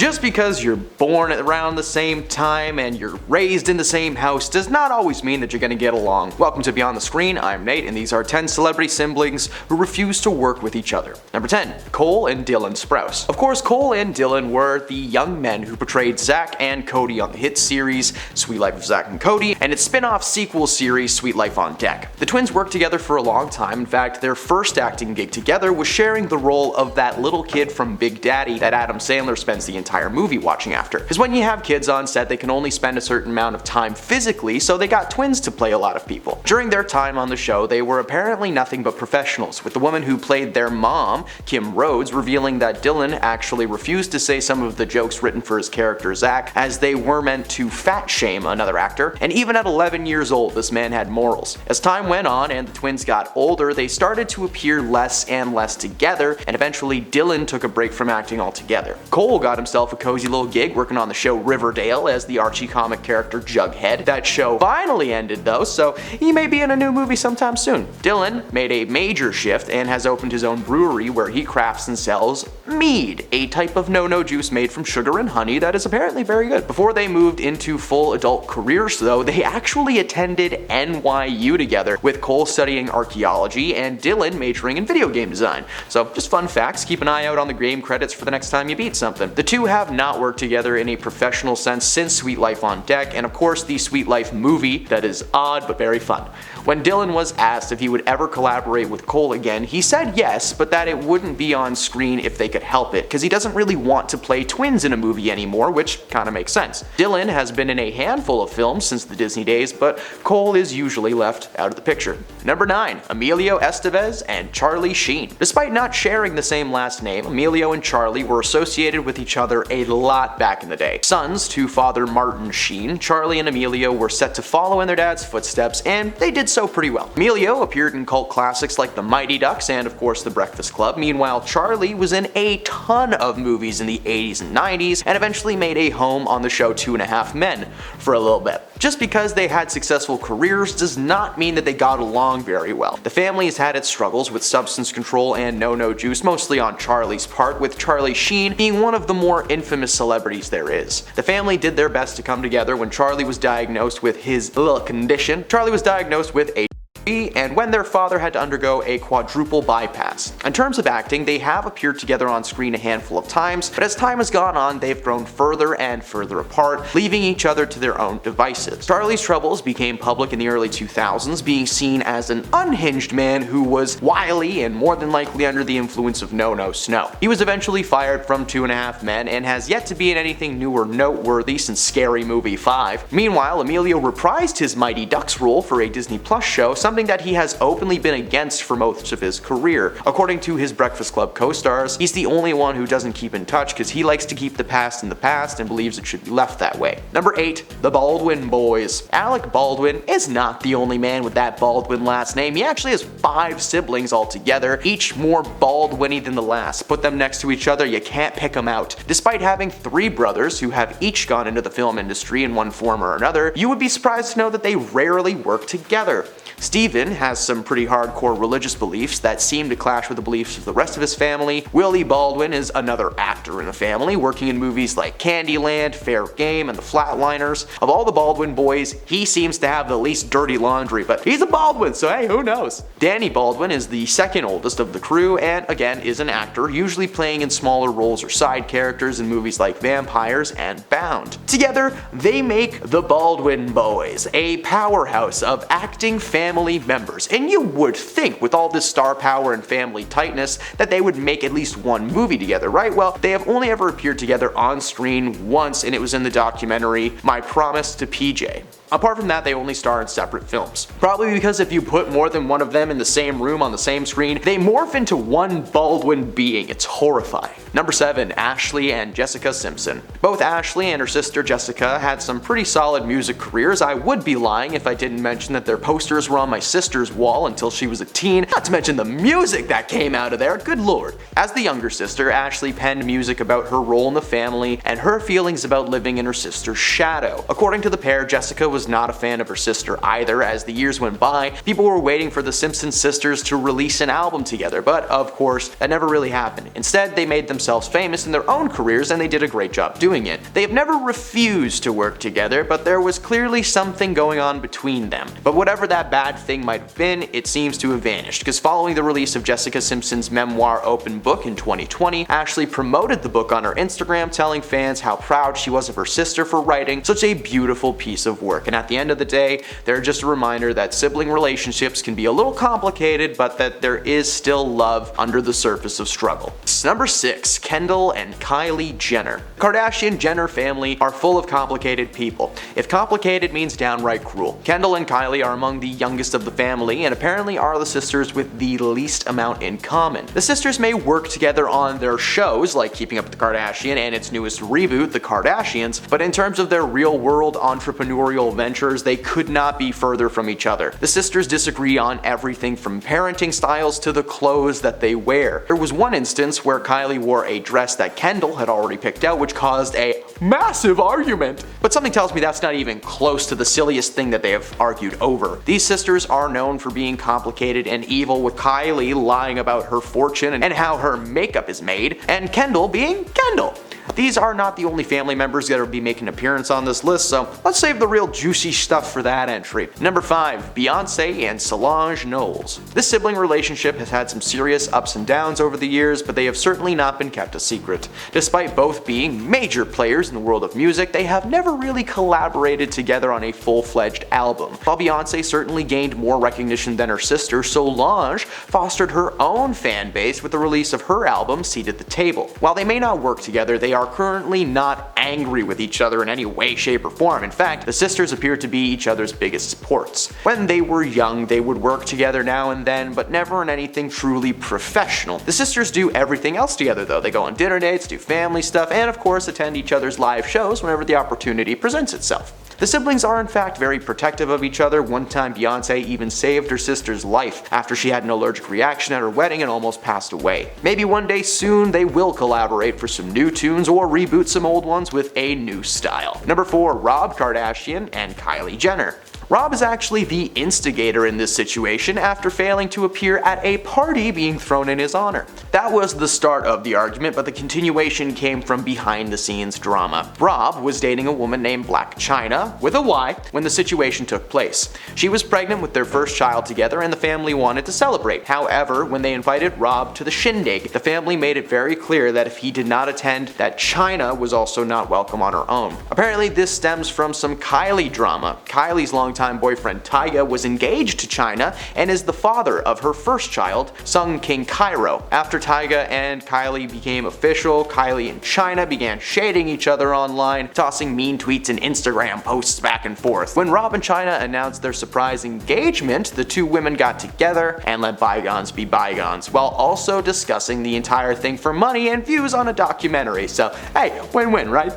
Just because you're born around the same time and you're raised in the same house does not always mean that you're gonna get along. Welcome to Beyond the Screen, I'm Nate, and these are 10 celebrity siblings who refuse to work with each other. Number 10. Cole and Dylan Sprouse. Of course, Cole and Dylan were the young men who portrayed Zach and Cody on the hit series Suite Life of Zach and Cody and its spin-off sequel series Suite Life on Deck. The twins worked together for a long time. In fact, their first acting gig together was sharing the role of that little kid from Big Daddy that Adam Sandler spends the entire movie watching after. Because when you have kids on set, they can only spend a certain amount of time physically, so they got twins to play a lot of people. During their time on the show, they were apparently nothing but professionals, with the woman who played their mom, Kim Rhodes, revealing that Dylan actually refused to say some of the jokes written for his character Zach, as they were meant to fat shame another actor, and even at 11 years old, this man had morals. As time went on and the twins got older, they started to appear less and less together, and eventually Dylan took a break from acting altogether. Cole got himself a cozy little gig working on the show Riverdale as the Archie comic character Jughead. That show finally ended though, so he may be in a new movie sometime soon. Dylan made a major shift and has opened his own brewery where he crafts and sells mead, a type of no-no juice made from sugar and honey that is apparently very good. Before they moved into full adult careers though, they actually attended NYU together, with Cole studying archaeology and Dylan majoring in video game design. So just fun facts, keep an eye out on the game credits for the next time you beat something. The two have not worked together in a professional sense since Suite Life on Deck, and of course the Suite Life movie that is odd but very fun. When Dylan was asked if he would ever collaborate with Cole again, he said yes, but that it wouldn't be on screen if they could help it, because he doesn't really want to play twins in a movie anymore, which kinda makes sense. Dylan has been in a handful of films since the Disney days, but Cole is usually left out of the picture. Number 9. Emilio Esteyez and Charlie Sheen. Despite not sharing the same last name, Emilio and Charlie were associated with each other a lot back in the day. Sons to father Martin Sheen, Charlie and Emilio were set to follow in their dad's footsteps, and they did so pretty well. Emilio appeared in cult classics like The Mighty Ducks and of course The Breakfast Club. Meanwhile, Charlie was in a ton of movies in the 80s and 90s and eventually made a home on the show 2.5 Men for a little bit. Just because they had successful careers does not mean that they got along very well. The family has had its struggles with substance control and no-no juice, mostly on Charlie's part, with Charlie Sheen being one of the more infamous celebrities there is. The family did their best to come together when Charlie was diagnosed with his little condition. Charlie was diagnosed with a and when their father had to undergo a quadruple bypass. In terms of acting, they have appeared together on screen a handful of times, but as time has gone on, they've grown further and further apart, leaving each other to their own devices. Charlie's troubles became public in the early 2000s, being seen as an unhinged man who was wily and more than likely under the influence of no-no snow. He was eventually fired from 2.5 Men and has yet to be in anything new or noteworthy since Scary Movie 5. Meanwhile, Emilio reprised his Mighty Ducks role for a Disney Plus show, something that he has openly been against for most of his career. According to his Breakfast Club co-stars, he's the only one who doesn't keep in touch because he likes to keep the past in the past and believes it should be left that way. Number 8. The Baldwin Boys. Alec Baldwin is not the only man with that Baldwin last name. He actually has 5 siblings altogether, each more Baldwin-y than the last. Put them next to each other, you can't pick them out. Despite having 3 brothers who have each gone into the film industry in one form or another, you would be surprised to know that they rarely work together. Steven has some pretty hardcore religious beliefs that seem to clash with the beliefs of the rest of his family. Willie Baldwin is another actor in the family, working in movies like Candyland, Fair Game, and The Flatliners. Of all the Baldwin boys, he seems to have the least dirty laundry, but he's a Baldwin, so hey, who knows? Danny Baldwin is the second oldest of the crew, and again is an actor, usually playing in smaller roles or side characters in movies like Vampires and Bound. Together, they make the Baldwin Boys, a powerhouse of acting family members, and you would think with all this star power and family tightness that they would make at least one movie together, right? Well, they have only ever appeared together on screen once, and it was in the documentary My Promise to PJ. Apart from that, they only star in separate films. Probably because if you put more than one of them in the same room on the same screen, they morph into one Baldwin being. It's horrifying. Number 7. Ashlee and Jessica Simpson. Both Ashlee and her sister Jessica had some pretty solid music careers. I would be lying if I didn't mention that their posters were on my sister's wall until she was a teen, not to mention the music that came out of there, good lord. As the younger sister, Ashlee penned music about her role in the family and her feelings about living in her sister's shadow. According to the pair, Jessica was was not a fan of her sister either. As the years went by, people were waiting for the Simpson sisters to release an album together, but of course, that never really happened. Instead, they made themselves famous in their own careers, and they did a great job doing it. They have never refused to work together, but there was clearly something going on between them. But whatever that bad thing might have been, it seems to have vanished, because following the release of Jessica Simpson's memoir Open Book in 2020, Ashlee promoted the book on her Instagram, telling fans how proud she was of her sister for writing such a beautiful piece of work. And at the end of the day, they're just a reminder that sibling relationships can be a little complicated, but that there is still love under the surface of struggle. Number 6. Kendall and Kylie Jenner. The Kardashian-Jenner family are full of complicated people. If complicated means downright cruel. Kendall and Kylie are among the youngest of the family and apparently are the sisters with the least amount in common. The sisters may work together on their shows like Keeping Up with the Kardashian and its newest reboot, The Kardashians, but in terms of their real-world entrepreneurial ventures, they could not be further from each other. The sisters disagree on everything from parenting styles to the clothes that they wear. There was one instance where Kylie wore a dress that Kendall had already picked out, which caused a massive argument. But something tells me that's not even close to the silliest thing that they have argued over. These sisters are known for being complicated and evil, with Kylie lying about her fortune and how her makeup is made, and Kendall being Kendall. These are not the only family members that will be making an appearance on this list, so let's save the real juicy stuff for that entry. Number 5. Beyonce and Solange Knowles. This sibling relationship has had some serious ups and downs over the years, but they have certainly not been kept a secret. Despite both being major players in the world of music, they have never really collaborated together on a full-fledged album. While Beyonce certainly gained more recognition than her sister, Solange fostered her own fan base with the release of her album Seat at the Table. While they may not work together, they are currently not angry with each other in any way, shape, or form. In fact, the sisters appear to be each other's biggest supports. When they were young, they would work together now and then, but never in anything truly professional. The sisters do everything else together though. They go on dinner dates, do family stuff, and of course attend each other's live shows whenever the opportunity presents itself. The siblings are in fact very protective of each other. One time Beyonce even saved her sister's life after she had an allergic reaction at her wedding and almost passed away. Maybe one day soon they will collaborate for some new tunes or reboot some old ones with a new style. Number 4. Rob Kardashian and Kylie Jenner. Rob is actually the instigator in this situation after failing to appear at a party being thrown in his honor. That was the start of the argument, but the continuation came from behind the scenes drama. Rob was dating a woman named Blac Chyna, with a Y, when the situation took place. She was pregnant with their first child together and the family wanted to celebrate. However, when they invited Rob to the shindig, the family made it very clear that if he did not attend, that Chyna was also not welcome on her own. Apparently this stems from some Kylie drama. Kylie's longtime boyfriend Tyga was engaged to Chyna and is the father of her first child, Sung King Cairo. After Tyga and Kylie became official, Kylie and Chyna began shading each other online, tossing mean tweets and Instagram posts back and forth. When Rob and Chyna announced their surprise engagement, the two women got together and let bygones be bygones, while also discussing the entire thing for money and views on a documentary. So hey, win-win, right?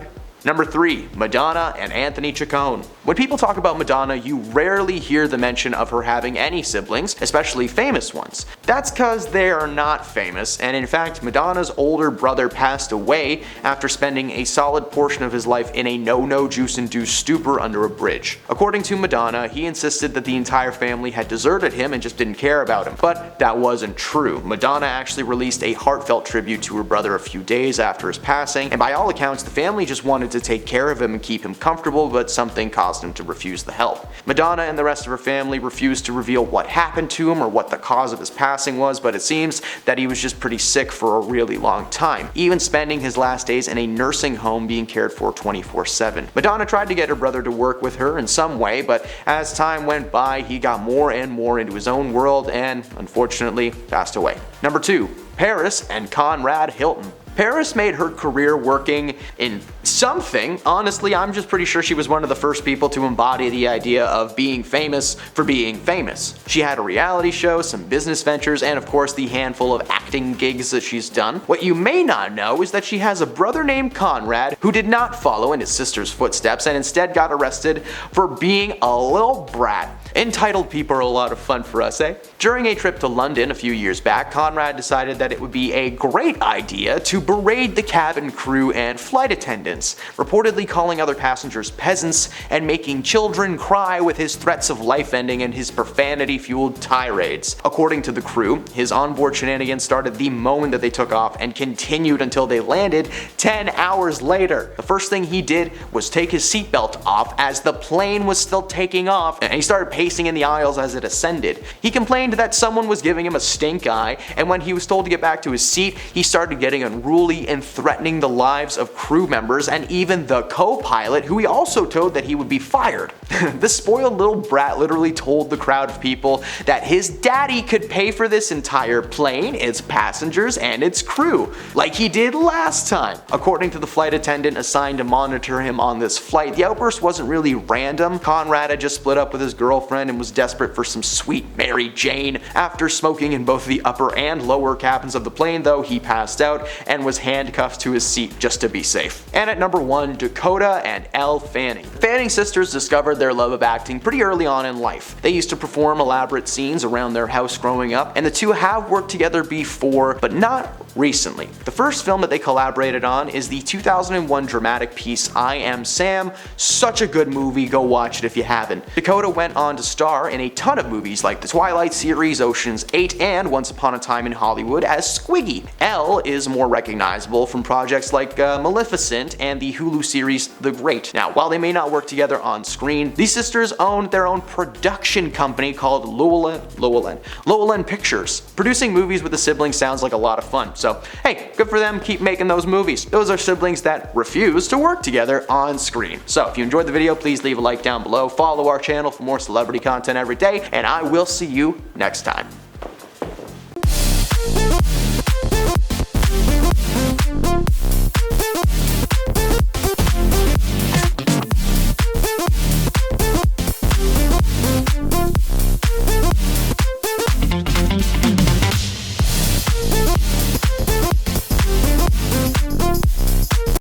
Number 3. Modanna and Anthony Ciccone. When people talk about Modanna, you rarely hear the mention of her having any siblings, especially famous ones. That's cause they are not famous, and in fact, Madonna's older brother passed away after spending a solid portion of his life in a no juice-induced stupor under a bridge. According to Modanna, he insisted that the entire family had deserted him and just didn't care about him, but that wasn't true. Modanna actually released a heartfelt tribute to her brother a few days after his passing, and by all accounts, the family just wanted to take care of him and keep him comfortable, but something caused him to refuse the help. Madonna and the rest of her family refused to reveal what happened to him or what the cause of his passing was, but it seems that he was just pretty sick for a really long time, even spending his last days in a nursing home being cared for 24/7. Madonna tried to get her brother to work with her in some way, but as time went by, he got more and more into his own world and, unfortunately, passed away. Number 2. Paris and Conrad Hilton. Paris made her career working in something. Honestly, I'm just pretty sure she was one of the first people to embody the idea of being famous for being famous. She had a reality show, some business ventures, and of course the handful of acting gigs that she's done. What you may not know is that she has a brother named Conrad who did not follow in his sister's footsteps and instead got arrested for being a little brat. Entitled people are a lot of fun for us, eh? During a trip to London a few years back, Conrad decided that it would be a great idea to berate the cabin crew and flight attendants, reportedly calling other passengers peasants and making children cry with his threats of life ending and his profanity-fueled tirades. According to the crew, his onboard shenanigans started the moment that they took off and continued until they landed 10 hours later. The first thing he did was take his seatbelt off as the plane was still taking off, and he started pacing in the aisles as it ascended. He complained that someone was giving him a stink eye, and when he was told to get back to his seat, he started getting unruly and threatening the lives of crew members and even the co-pilot, who he also told that he would be fired. This spoiled little brat literally told the crowd of people that his daddy could pay for this entire plane, its passengers, and its crew, like he did last time. According to the flight attendant assigned to monitor him on this flight, the outburst wasn't really random. Conrad had just split up with his girlfriend and was desperate for some sweet Mary Jane. After smoking in both the upper and lower cabins of the plane though, he passed out and was handcuffed to his seat just to be safe. And at number 1, Dakota and Elle Fanning. The Fanning sisters discovered their love of acting pretty early on in life. They used to perform elaborate scenes around their house growing up, and the two have worked together before, but not recently. The first film that they collaborated on is the 2001 dramatic piece I Am Sam. Such a good movie, go watch it if you haven't. Dakota went on to star in a ton of movies like the Twilight series, Ocean's 8, and Once Upon a Time in Hollywood as Squiggy. Elle is more recognizable from projects like Maleficent and the Hulu series The Great. Now, while they may not work together on screen, these sisters owned their own production company called Llewellyn Pictures. Producing movies with the siblings sounds like a lot of fun, so hey, good for them, keep making those movies. Those are siblings that refuse to work together on screen. So if you enjoyed the video, please leave a like down below, follow our channel for more celebrity content every day, and I will see you next time.